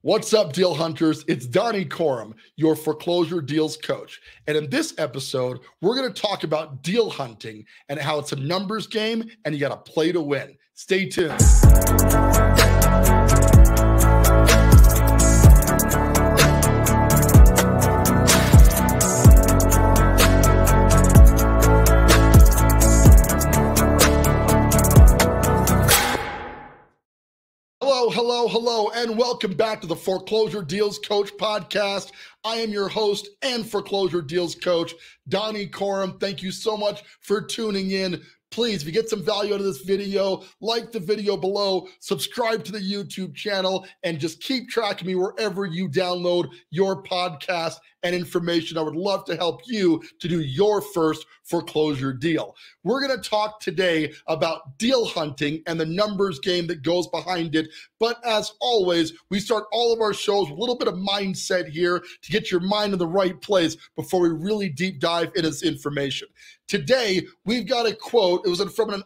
What's up, deal hunters? It's Donny Coram, your foreclosure deals coach. And in this episode, we're going to talk about deal hunting and how it's a numbers game and you got to play to win. Stay tuned. Hello, and welcome back to the Foreclosure Deals Coach podcast. I am your host and Foreclosure Deals Coach, Donny Coram. Thank you so much for tuning in. Please, if you get some value out of this video, like the video below, subscribe to the YouTube channel, and just keep track of me wherever you download your podcast and information. I would love to help you to do your first foreclosure deal. We're going to talk today about deal hunting and the numbers game that goes behind it. But as always, we start all of our shows with a little bit of mindset here to get your mind in the right place before we really deep dive into this information. Today, we've got a quote. It was from an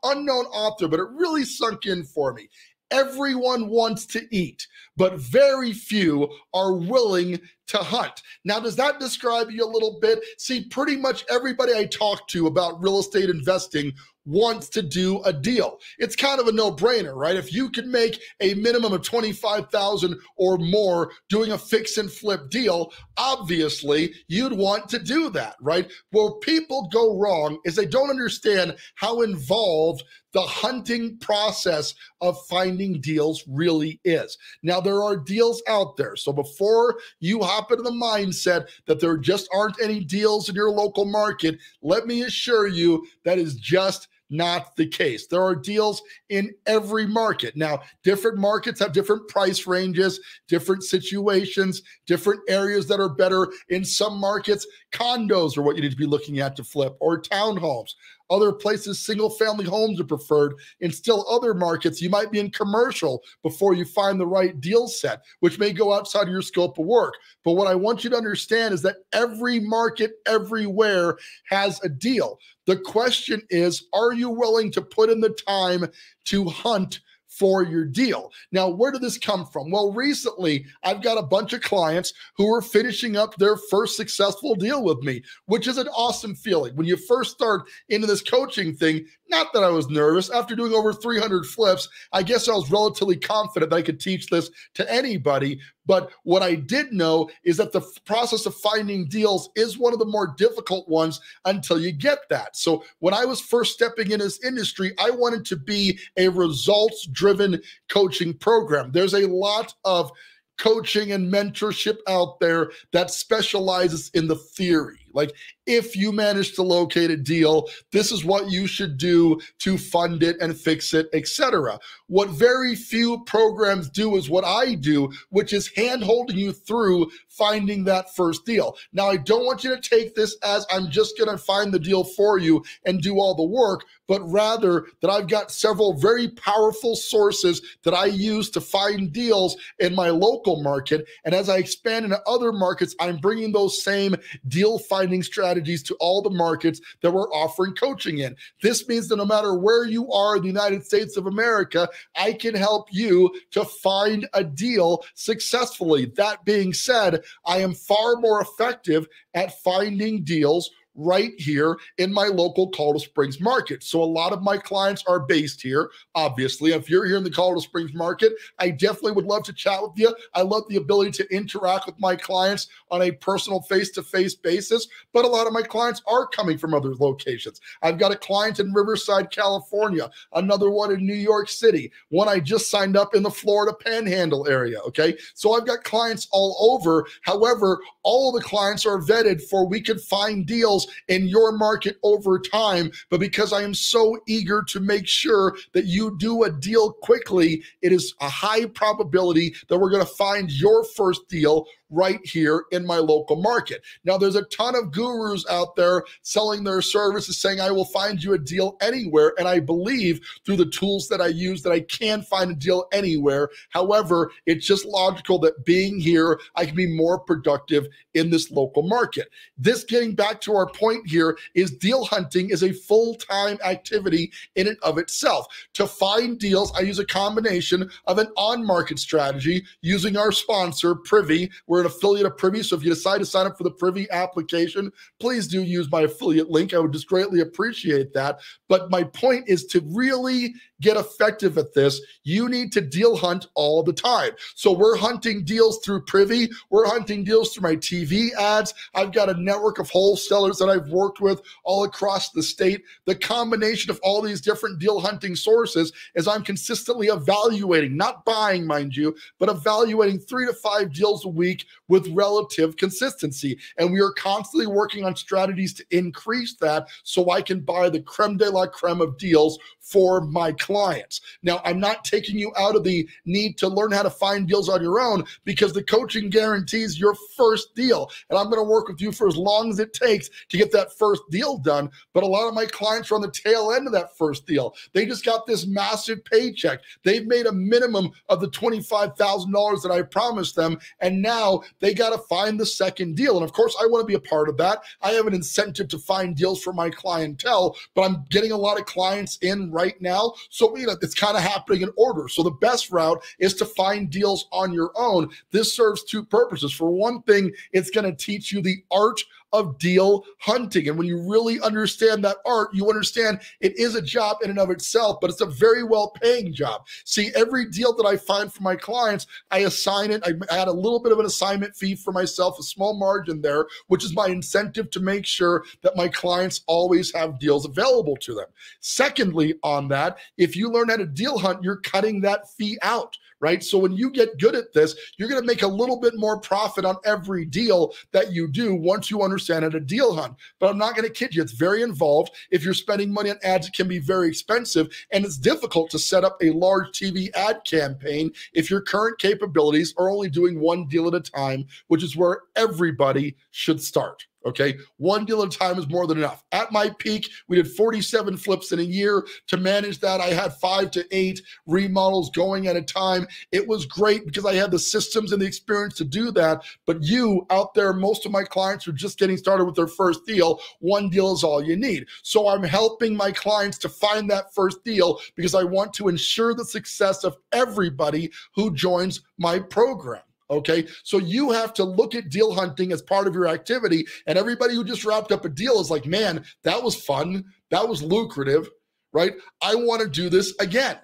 unknown author, but it really sunk in for me. Everyone wants to eat, but very few are willing to hunt. Now, does that describe you a little bit? See, pretty much everybody I talk to about real estate investing wants to do a deal. It's kind of a no-brainer, right? If you could make a minimum of $25,000 or more doing a fix and flip deal, obviously you'd want to do that, right? Where people go wrong is they don't understand how involved the hunting process of finding deals really is. Now, there are deals out there. So before you hop into the mindset that there just aren't any deals in your local market, let me assure you that is just not the case. There are deals in every market. Now, different markets have different price ranges, different situations, different areas that are better. In some markets, condos are what you need to be looking at to flip, or townhomes. Other places, single-family homes are preferred. In still other markets, you might be in commercial before you find the right deal set, which may go outside of your scope of work. But what I want you to understand is that every market everywhere has a deal. The question is, are you willing to put in the time to hunt for your deal? Now, where did this come from? Well, recently, I've got a bunch of clients who are finishing up their first successful deal with me, which is an awesome feeling. When you first start into this coaching thing, not that I was nervous. After doing over 300 flips, I guess I was relatively confident that I could teach this to anybody. But what I did know is that the process of finding deals is one of the more difficult ones until you get that. So when I was first stepping in this industry, I wanted to be a results-driven coaching program. There's a lot of coaching and mentorship out there that specializes in the theory. Like, if you manage to locate a deal, this is what you should do to fund it and fix it, etc. What very few programs do is what I do, which is hand-holding you through finding that first deal. Now, I don't want you to take this as I'm just going to find the deal for you and do all the work, but rather that I've got several very powerful sources that I use to find deals in my local market. And as I expand into other markets, I'm bringing those same deal finding strategies to all the markets that we're offering coaching in. This means that no matter where you are in the United States of America, I can help you to find a deal successfully. That being said, I am far more effective at finding deals right here in my local Colorado Springs market. So a lot of my clients are based here. Obviously, if you're here in the Colorado Springs market, I definitely would love to chat with you. I love the ability to interact with my clients on a personal face-to-face basis, but a lot of my clients are coming from other locations. I've got a client in Riverside, California, another one in New York City, one I just signed up in the Florida Panhandle area, okay? So I've got clients all over. However, all of the clients are vetted for we can find deals in your market over time, but because I am so eager to make sure that you do a deal quickly, it is a high probability that we're going to find your first deal right here in my local market. Now, there's a ton of gurus out there selling their services saying, I will find you a deal anywhere. And I believe through the tools that I use that I can find a deal anywhere. However, it's just logical that being here, I can be more productive in this local market. This, getting back to our point here, is deal hunting is a full-time activity in and of itself. To find deals, I use a combination of an on-market strategy using our sponsor, Privy. We're an affiliate of Privy, so if you decide to sign up for the Privy application, please do use my affiliate link. I would just greatly appreciate that. But my point is, to really get effective at this, you need to deal hunt all the time. So we're hunting deals through Privy. We're hunting deals through my TV ads. I've got a network of wholesalers that I've worked with all across the state. The combination of all these different deal hunting sources is I'm consistently evaluating, not buying, mind you, but evaluating 3 to 5 deals a week with relative consistency. And we are constantly working on strategies to increase that so I can buy the creme de la creme of deals for my clients. Now, I'm not taking you out of the need to learn how to find deals on your own, because the coaching guarantees your first deal. And I'm going to work with you for as long as it takes to get that first deal done. But a lot of my clients are on the tail end of that first deal. They just got this massive paycheck. They've made a minimum of the $25,000 that I promised them. And now they got to find the second deal. And of course, I want to be a part of that. I have an incentive to find deals for my clientele, but I'm getting a lot of clients in right now. So, it's kind of happening in order. So the best route is to find deals on your own. This serves 2 purposes. For one thing, it's going to teach you the art of deal hunting. And when you really understand that art, you understand it is a job in and of itself, but it's a very well-paying job. See, every deal that I find for my clients, I assign it. I add a little bit of an assignment fee for myself, a small margin there, which is my incentive to make sure that my clients always have deals available to them. Secondly, on that, if you learn how to deal hunt, you're cutting that fee out, right? So when you get good at this, you're going to make a little bit more profit on every deal that you do once you understand how to deal hunt. But I'm not going to kid you, it's very involved. If you're spending money on ads, it can be very expensive, and it's difficult to set up a large TV ad campaign if your current capabilities are only doing 1 deal at a time, which is where everybody should start. Okay, 1 deal at a time is more than enough. At my peak, we did 47 flips in a year. To manage that, I had 5 to 8 remodels going at a time. It was great because I had the systems and the experience to do that. But you out there, most of my clients are just getting started with their first deal. 1 deal is all you need. So I'm helping my clients to find that first deal because I want to ensure the success of everybody who joins my program. Okay, so you have to look at deal hunting as part of your activity, and everybody who just wrapped up a deal is like, man, that was fun, that was lucrative, right? I want to do this again.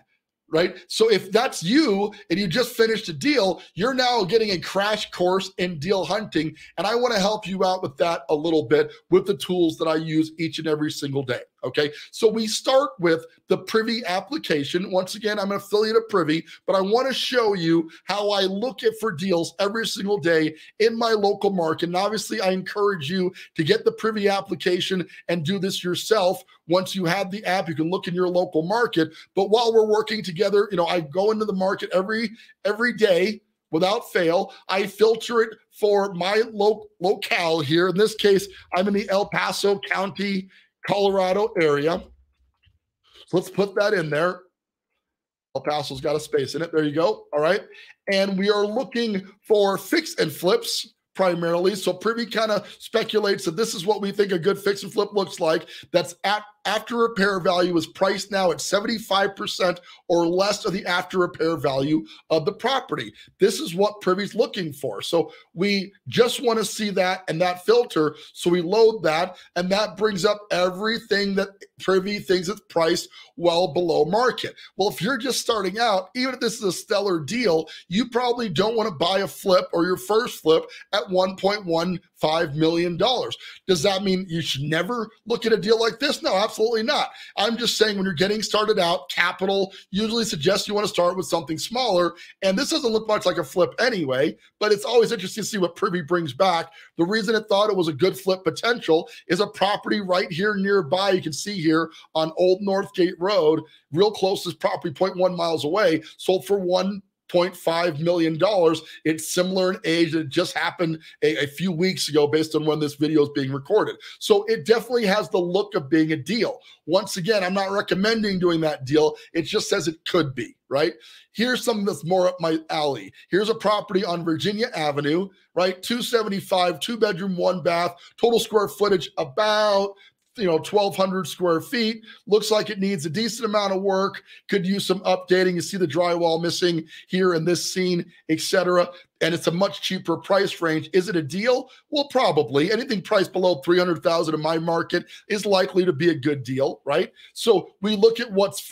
Right? So if that's you and you just finished a deal, you're now getting a crash course in deal hunting. And I want to help you out with that a little bit with the tools that I use each and every single day. Okay. So we start with the Privy application. Once again, I'm an affiliate of Privy, but I want to show you how I look at for deals every single day in my local market. And obviously I encourage you to get the Privy application and do this yourself. Once you have the app, you can look in your local market. But while we're working together, I go into the market every day without fail. I filter it for my locale here. In this case, I'm in the El Paso County, Colorado area. So let's put that in there. El Paso's got a space in it. There you go. All right. And we are looking for fix and flips primarily. So Privy kind of speculates that this is what we think a good fix and flip looks like. That's after repair value is priced now at 75% or less of the after repair value of the property. This is what Privy's looking for. So we just want to see that and that filter. So we load that, and that brings up everything that Privy thinks it's priced well below market. Well, if you're just starting out, even if this is a stellar deal, you probably don't want to buy a flip or your first flip at $1.15 million. Does that mean you should never look at a deal like this? No, absolutely not. I'm just saying when you're getting started out, capital usually suggests you want to start with something smaller. And this doesn't look much like a flip anyway, but it's always interesting to see what Privy brings back. The reason it thought it was a good flip potential is a property right here nearby. You can see here on Old Northgate Road, real close to this property, 0.1 miles away, sold for $0.5 million. It's similar in age. It just happened a few weeks ago based on when this video is being recorded. So it definitely has the look of being a deal. Once again, I'm not recommending doing that deal. It just says it could be, right? Here's something that's more up my alley. Here's a property on Virginia Avenue, right? 275, 2-bedroom, 1-bath, total square footage about 1,200 square feet. Looks like it needs a decent amount of work. Could use some updating. You see the drywall missing here in this scene, etc. And it's a much cheaper price range. Is it a deal? Well, probably. Anything priced below $300,000 in my market is likely to be a good deal, right? So we look at what's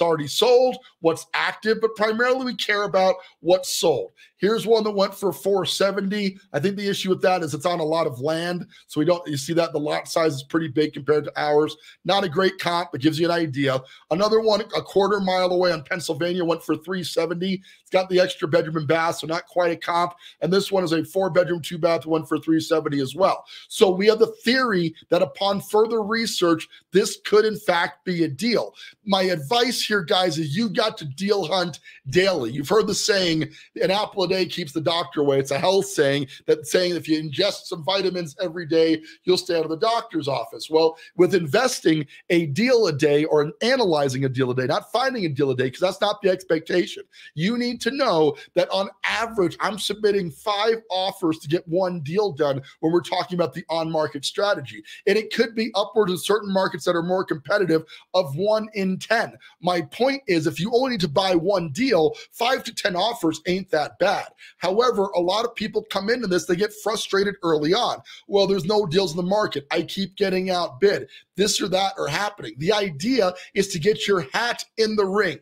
already sold, what's active, but primarily we care about what's sold. Here's one that went for $470. I think the issue with that is it's on a lot of land. So you see that the lot size is pretty big compared to ours. Not a great comp, but gives you an idea. Another one a quarter mile away on Pennsylvania went for $370. It's got the extra bedroom and bath, so not quite a comp. And this one is a 4-bedroom, 2-bath, one for $370 as well. So we have the theory that upon further research, this could in fact be a deal. My advice here, guys, is you've got to deal hunt daily. You've heard the saying, an apple a day keeps the doctor away. It's a health saying if you ingest some vitamins every day, you'll stay out of the doctor's office. Well, with investing, a deal a day or analyzing a deal a day, not finding a deal a day, because that's not the expectation. You need to know that on average, I'm submitting 5 offers to get 1 deal done when we're talking about the on-market strategy. And it could be upwards in certain markets that are more competitive of 1 in 10. My point is, if you only need to buy 1 deal, 5 to 10 offers ain't that bad. However, a lot of people come into this, they get frustrated early on. Well, there's no deals in the market. I keep getting outbid. This or that are happening. The idea is to get your hat in the ring.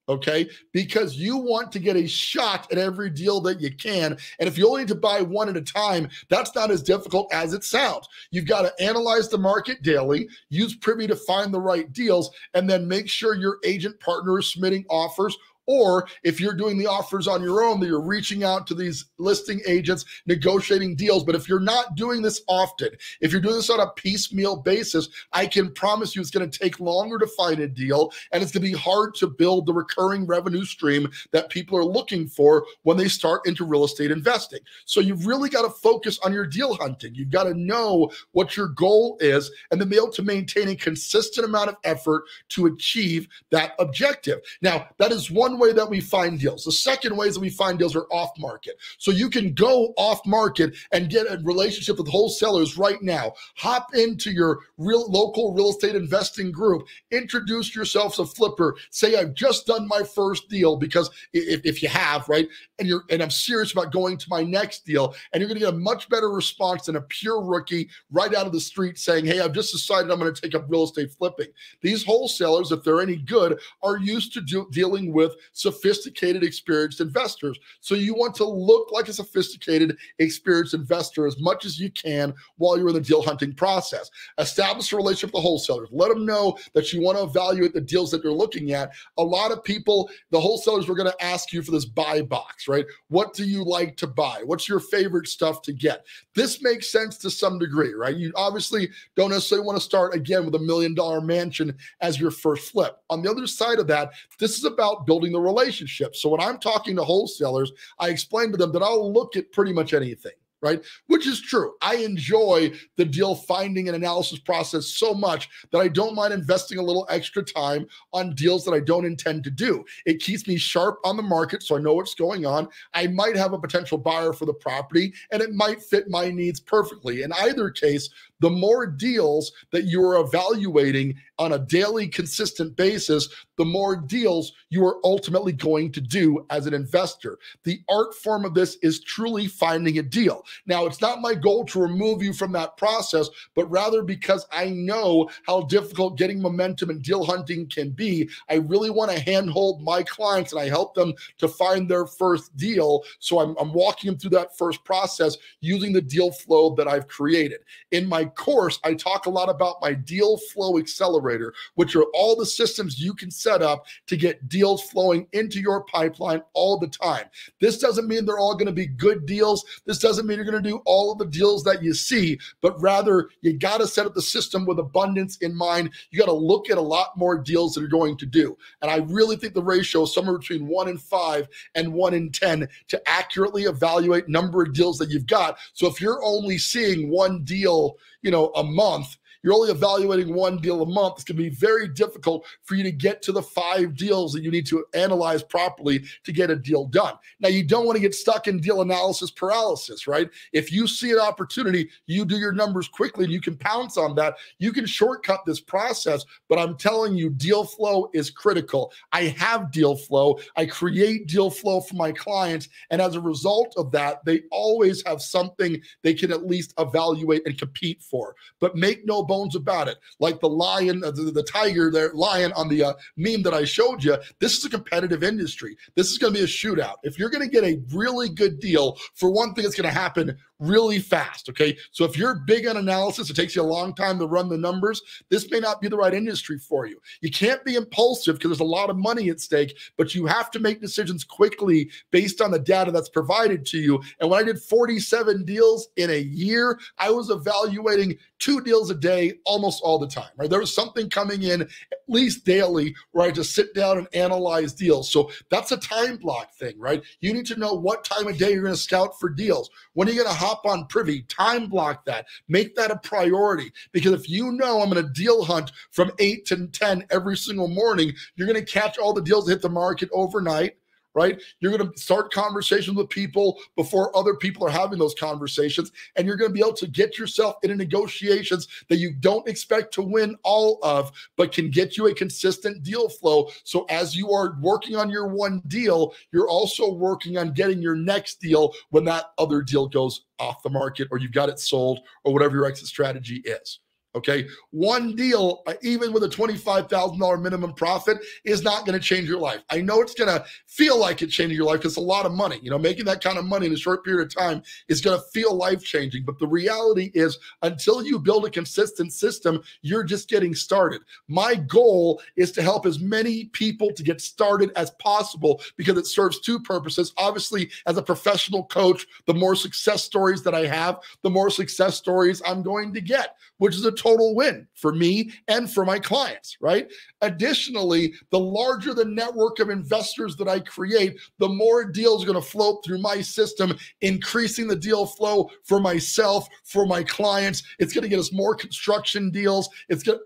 Okay, because you want to get a shot at every deal that you can. And if you only need to buy 1 at a time, that's not as difficult as it sounds. You've got to analyze the market daily, use Privy to find the right deals, and then make sure your agent partner is submitting offers. Or if you're doing the offers on your own, that you're reaching out to these listing agents, negotiating deals. But if you're not doing this often, if you're doing this on a piecemeal basis, I can promise you it's going to take longer to find a deal, and it's going to be hard to build the recurring revenue stream that people are looking for when they start into real estate investing. So you've really got to focus on your deal hunting. You've got to know what your goal is and then be able to maintain a consistent amount of effort to achieve that objective. Now, that is one way that we find deals. The second ways that we find deals are off market. So you can go off market and get a relationship with wholesalers right now. Hop into your local real estate investing group. Introduce yourself as a flipper. Say, I've just done my first deal, because if you have, right, and I'm serious about going to my next deal, and you're going to get a much better response than a pure rookie right out of the street saying, hey, I've just decided I'm going to take up real estate flipping. These wholesalers, if they're any good, are used to dealing with sophisticated, experienced investors. So you want to look like a sophisticated, experienced investor as much as you can while you're in the deal hunting process. Establish a relationship with the wholesalers. Let them know that you want to evaluate the deals that you're looking at. A lot of people, the wholesalers were going to ask you for this buy box, right? What do you like to buy? What's your favorite stuff to get? This makes sense to some degree, right? You obviously don't necessarily want to start again with $1 million mansion as your first flip. On the other side of that, this is about building the relationship. So when I'm talking to wholesalers, I explain to them that I'll look at pretty much anything, right? Which is true. I enjoy the deal finding and analysis process so much that I don't mind investing a little extra time on deals that I don't intend to do. It keeps me sharp on the market, so I know what's going on. I might have a potential buyer for the property, and it might fit my needs perfectly. In either case, the more deals that you're evaluating on a daily, consistent basis, the more deals you are ultimately going to do as an investor. The art form of this is truly finding a deal. Now, it's not my goal to remove you from that process, but rather because I know how difficult getting momentum and deal hunting can be, I really want to handhold my clients and I help them to find their first deal. So I'm walking them through that first process using the deal flow that I've created. In my course, I talk a lot about my deal flow accelerator. generator, which are all the systems you can set up to get deals flowing into your pipeline all the time. This doesn't mean they're all going to be good deals. This doesn't mean you're going to do all of the deals that you see, but rather you got to set up the system with abundance in mind. You got to look at a lot more deals that you're going to do. And I really think the ratio is somewhere between 1 in 5 and 1 in 10 to accurately evaluate number of deals that you've got. So if you're only seeing one deal, a month, you're only evaluating one deal a month, it's going to be very difficult for you to get to the 5 deals that you need to analyze properly to get a deal done. Now, you don't want to get stuck in deal analysis paralysis, right? If you see an opportunity, you do your numbers quickly and you can pounce on that. You can shortcut this process, but I'm telling you, deal flow is critical. I have deal flow. I create deal flow for my clients. And as a result of that, they always have something they can at least evaluate and compete for. But make no bones about it. Like the lion, the tiger, the lion on the meme that I showed you, this is a competitive industry. This is going to be a shootout. If you're going to get a really good deal, for one thing, it's going to happen really fast, okay? So if you're big on analysis, it takes you a long time to run the numbers, this may not be the right industry for you. You can't be impulsive because there's a lot of money at stake, but you have to make decisions quickly based on the data that's provided to you. And when I did 47 deals in a year, I was evaluating 2 deals a day almost all the time, right? There was something coming in at least daily where I just sit down and analyze deals. So that's a time block thing, right? You need to know what time of day you're going to scout for deals. When are you going to hop on Privy? Time block that. Make that a priority. Because if you know I'm going to deal hunt from 8 to 10 every single morning, you're going to catch all the deals that hit the market overnight, right? You're going to start conversations with people before other people are having those conversations, and you're going to be able to get yourself into negotiations that you don't expect to win all of, but can get you a consistent deal flow. So as you are working on your one deal, you're also working on getting your next deal when that other deal goes off the market or you've got it sold or whatever your exit strategy is. Okay, one deal, even with a $25,000 minimum profit, is not going to change your life. I know it's going to feel like it's changing your life because it's a lot of money. Making that kind of money in a short period of time is going to feel life-changing. But the reality is, until you build a consistent system, you're just getting started. My goal is to help as many people to get started as possible because it serves 2 purposes. Obviously, as a professional coach, the more success stories that I have, the more success stories I'm going to get, which is a total win for me and for my clients, right? Additionally, the larger the network of investors that I create, the more deals are going to float through my system, increasing the deal flow for myself, for my clients. It's going to get us more construction deals.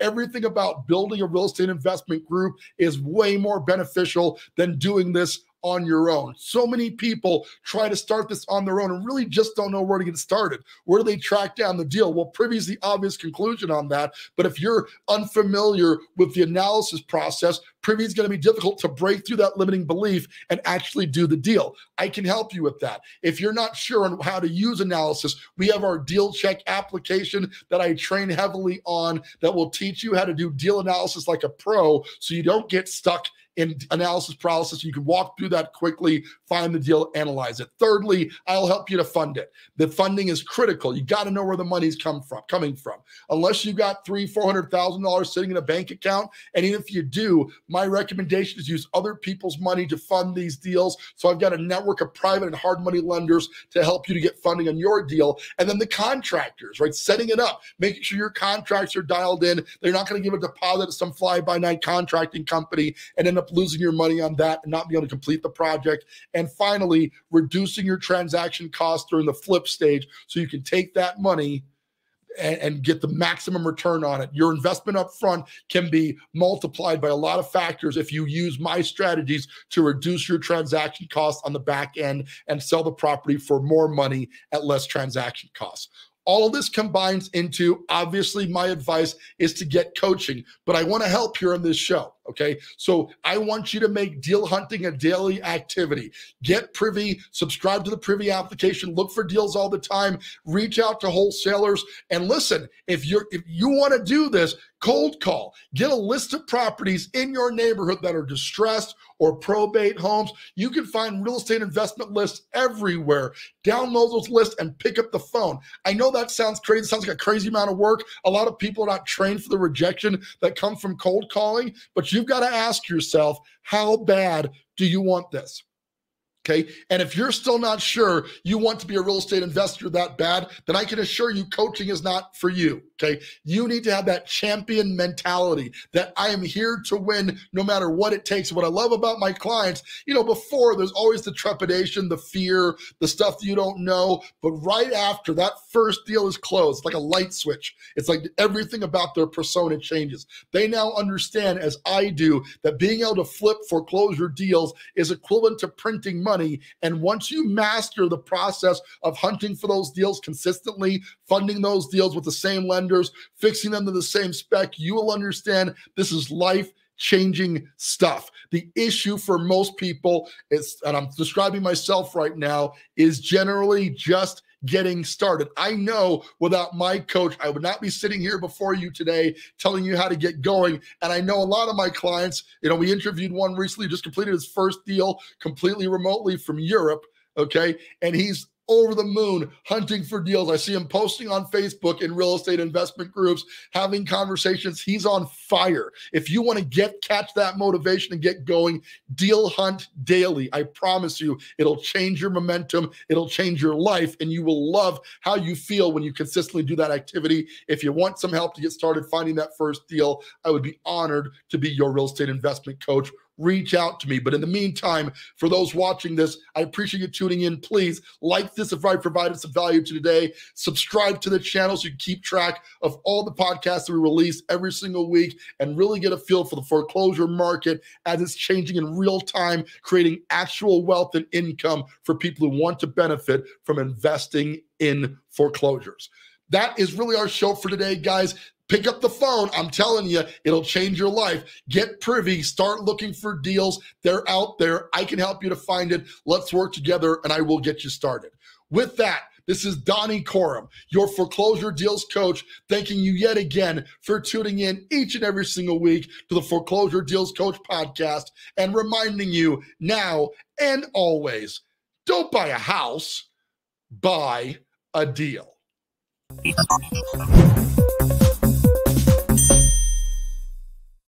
Everything about building a real estate investment group is way more beneficial than doing this on your own. So many people try to start this on their own and really just don't know where to get started. Where do they track down the deal? Well, Privy is the obvious conclusion on that. But if you're unfamiliar with the analysis process, Privy is going to be difficult to break through that limiting belief and actually do the deal. I can help you with that. If you're not sure on how to use analysis, we have our Deal Check application that I train heavily on that will teach you how to do deal analysis like a pro so you don't get stuck in analysis paralysis. You can walk through that quickly, find the deal, analyze it. Thirdly, I'll help you to fund it. The funding is critical. You got to know where the money's coming from. Unless you've got $300,000-$400,000 sitting in a bank account, and even if you do, my recommendation is use other people's money to fund these deals. So I've got a network of private and hard money lenders to help you to get funding on your deal. And then the contractors, right? Setting it up, making sure your contracts are dialed in. They're not going to give a deposit to some fly-by-night contracting company and end up losing your money on that and not be able to complete the project. And finally, reducing your transaction costs during the flip stage so you can take that money and get the maximum return on it. Your investment up front can be multiplied by a lot of factors if you use my strategies to reduce your transaction costs on the back end and sell the property for more money at less transaction costs. All of this combines into, obviously, my advice is to get coaching, but I want to help here on this show. Okay, so I want you to make deal hunting a daily activity. Get privy, subscribe to the privy application, look for deals all the time, reach out to wholesalers, and listen, if you want to do this, cold call. Get a list of properties in your neighborhood that are distressed or probate homes. You can find real estate investment lists everywhere. Download those lists and pick up the phone. I know that sounds crazy. It sounds like a crazy amount of work. A lot of people are not trained for the rejection that comes from cold calling, but you've got to ask yourself, how bad do you want this? Okay. And if you're still not sure you want to be a real estate investor that bad, then I can assure you coaching is not for you. Okay. You need to have that champion mentality that I am here to win no matter what it takes. What I love about my clients, before there's always the trepidation, the fear, the stuff that you don't know. But right after that first deal is closed, it's like a light switch. It's like everything about their persona changes. They now understand, as I do, that being able to flip foreclosure deals is equivalent to printing money. And once you master the process of hunting for those deals consistently, funding those deals with the same lenders, fixing them to the same spec, you will understand this is life-changing stuff. The issue for most people is, and I'm describing myself right now, is generally just getting started. I know without my coach, I would not be sitting here before you today telling you how to get going. And I know a lot of my clients, we interviewed one recently, just completed his first deal completely remotely from Europe. Okay. And he's over the moon hunting for deals. I see him posting on Facebook in real estate investment groups, having conversations. He's on fire. If you want to catch that motivation and get going, deal hunt daily. I promise you, it'll change your momentum. It'll change your life, and you will love how you feel when you consistently do that activity. If you want some help to get started finding that first deal, I would be honored to be your real estate investment coach. Reach out to me. But in the meantime, for those watching this, I appreciate you tuning in. Please like this if I provided some value to today. Subscribe to the channel so you can keep track of all the podcasts that we release every single week and really get a feel for the foreclosure market as it's changing in real time, creating actual wealth and income for people who want to benefit from investing in foreclosures. That is really our show for today, guys. Pick up the phone. I'm telling you, it'll change your life. Get privy. Start looking for deals. They're out there. I can help you to find it. Let's work together, and I will get you started. With that, this is Donny Coram, your foreclosure deals coach, thanking you yet again for tuning in each and every single week to the Foreclosure Deals Coach podcast, and reminding you now and always, don't buy a house, buy a deal.